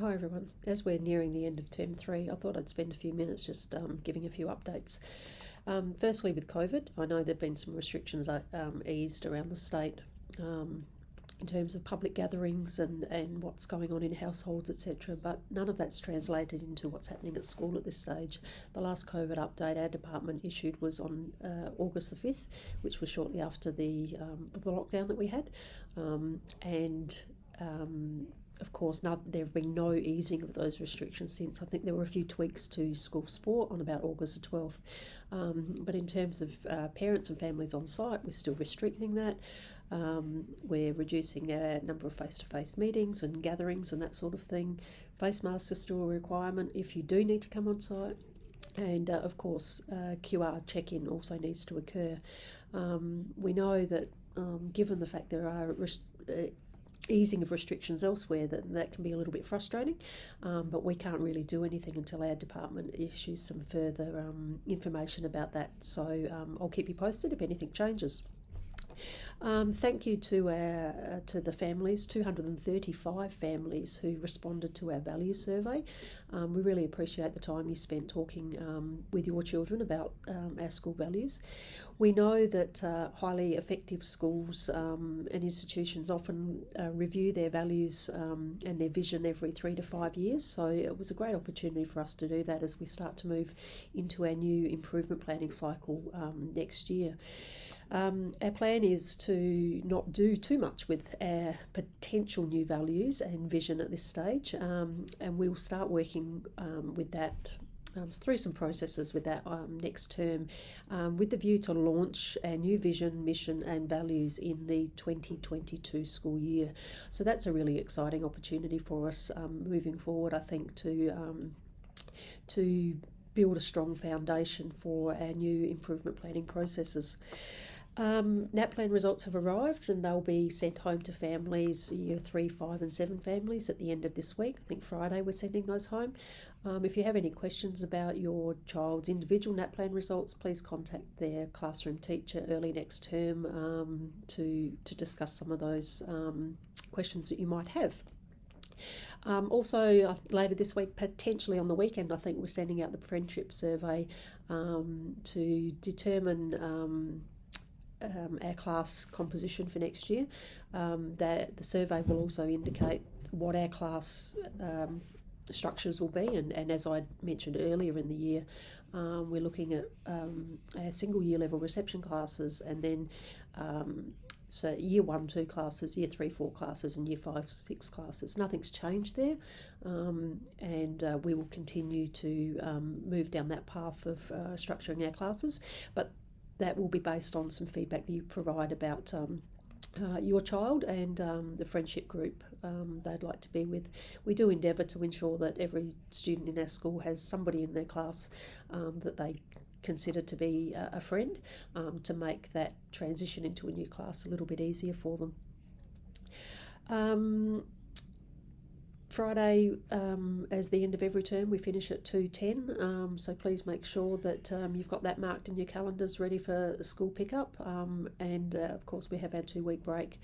Hi everyone. As we're nearing the end of term three, I thought I'd spend a few minutes just giving a few updates. Firstly, with COVID, I know there have been some restrictions eased around the state in terms of public gatherings and what's going on in households, etc. But none of that's translated into what's happening at school at this stage. The last COVID update our department issued was on August the 5th, which was shortly after the lockdown that we had. And of course, there have been no easing of those restrictions since. I think there were a few tweaks to school sport on about August the 12th. But in terms of parents and families on site, we're still restricting that. We're reducing our number of face-to-face meetings and gatherings and that sort of thing. Face masks are still a requirement if you do need to come on site. And of course, QR check-in also needs to occur. We know that given the fact there are easing of restrictions elsewhere, that can be a little bit frustrating, but we can't really do anything until our department issues some further information about that. So I'll keep you posted if anything changes. Thank you to the families, 235 families who responded to our values survey. We really appreciate the time you spent talking with your children about our school values. We know that highly effective schools and institutions often review their values and their vision every 3 to 5 years, so it was a great opportunity for us to do that as we start to move into our new improvement planning cycle next year. Our plan is to not do too much with our potential new values and vision at this stage, and we'll start working with that through some processes with that next term, with the view to launch our new vision, mission and values in the 2022 school year. So that's a really exciting opportunity for us moving forward, I think, to build a strong foundation for our new improvement planning processes. NAPLAN results have arrived and they'll be sent home to families, year 3, 5 and 7 families at the end of this week. I think Friday we're sending those home. If you have any questions about your child's individual NAPLAN results, please contact their classroom teacher early next term to discuss some of those questions that you might have. Also, later this week, potentially on the weekend, I think we're sending out the friendship survey to determine our class composition for next year. The survey will also indicate what our class structures will be, and as I mentioned earlier in the year, we're looking at our single year level reception classes, and then so year 1, 2 classes, year 3, 4 classes and year 5, 6 classes. Nothing's changed there, and we will continue to move down that path of structuring our classes, but that will be based on some feedback that you provide about your child and the friendship group they'd like to be with. We do endeavour to ensure that every student in our school has somebody in their class that they consider to be a friend, to make that transition into a new class a little bit easier for them. Friday, as the end of every term, we finish at 2:10, so please make sure that you've got that marked in your calendars ready for school pickup, and of course we have our 2-week break.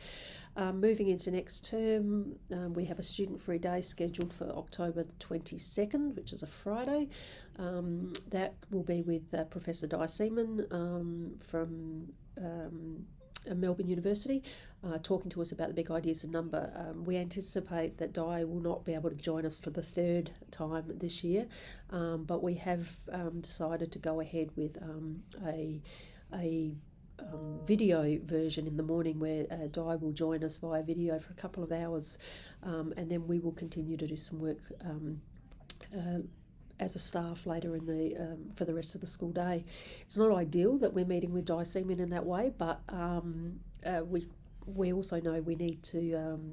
Moving into next term, we have a student-free day scheduled for October the 22nd, which is a Friday. That will be with Professor Di Seaman from Melbourne University, talking to us about the big ideas of number. We anticipate that Di will not be able to join us for the 3rd time this year, but we have decided to go ahead with a video version in the morning where Di will join us via video for a couple of hours, and then we will continue to do some work as a staff later in the for the rest of the school day. It's not ideal that we're meeting with Di Seaman in that way, but we also know we need to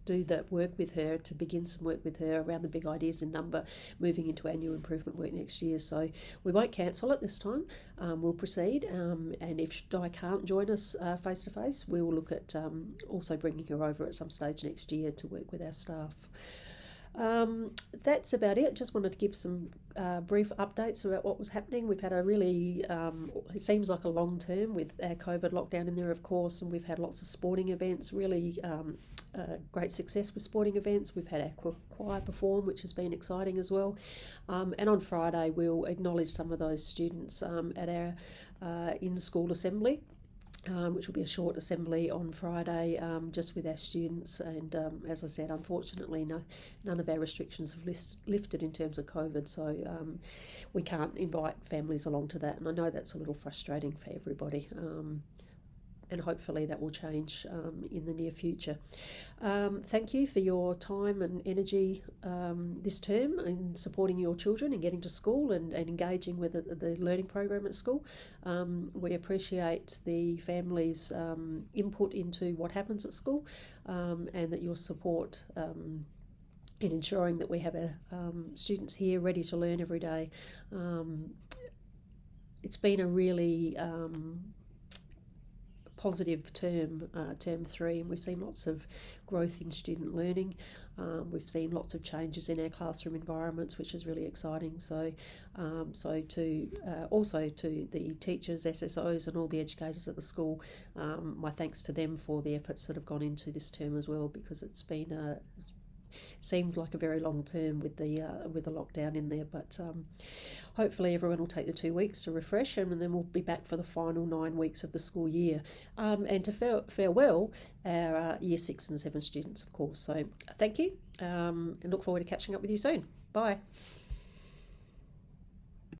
do that work with her, to begin some work with her around the big ideas in number, moving into our new improvement work next year. So we won't cancel it this time. We'll proceed, and if Di can't join us face to face, we will look at also bringing her over at some stage next year to work with our staff. That's about it. Just wanted to give some brief updates about what was happening. We've had a really, it seems like a long term with our COVID lockdown in there, of course, and we've had lots of sporting events, really great success with sporting events. We've had our choir perform, which has been exciting as well. And on Friday, we'll acknowledge some of those students at our in-school assembly. Which will be a short assembly on Friday, just with our students. And as I said, unfortunately, none of our restrictions have lifted in terms of COVID, so we can't invite families along to that. And I know that's a little frustrating for everybody. And hopefully that will change in the near future. Thank you for your time and energy this term in supporting your children and getting to school and engaging with the learning program at school. We appreciate the families' input into what happens at school, and that your support in ensuring that we have our students here ready to learn every day. It's been a really positive term 3, and we've seen lots of growth in student learning. We've seen lots of changes in our classroom environments, which is really exciting. So also to the teachers, SSOs and all the educators at the school, my thanks to them for the efforts that have gone into this term as well, because it's been seemed like a very long term with the lockdown in there, but hopefully everyone will take the 2 weeks to refresh, and then we'll be back for the final 9 weeks of the school year, and to farewell our year 6 and 7 students, of course. So thank you, and look forward to catching up with you soon. Bye.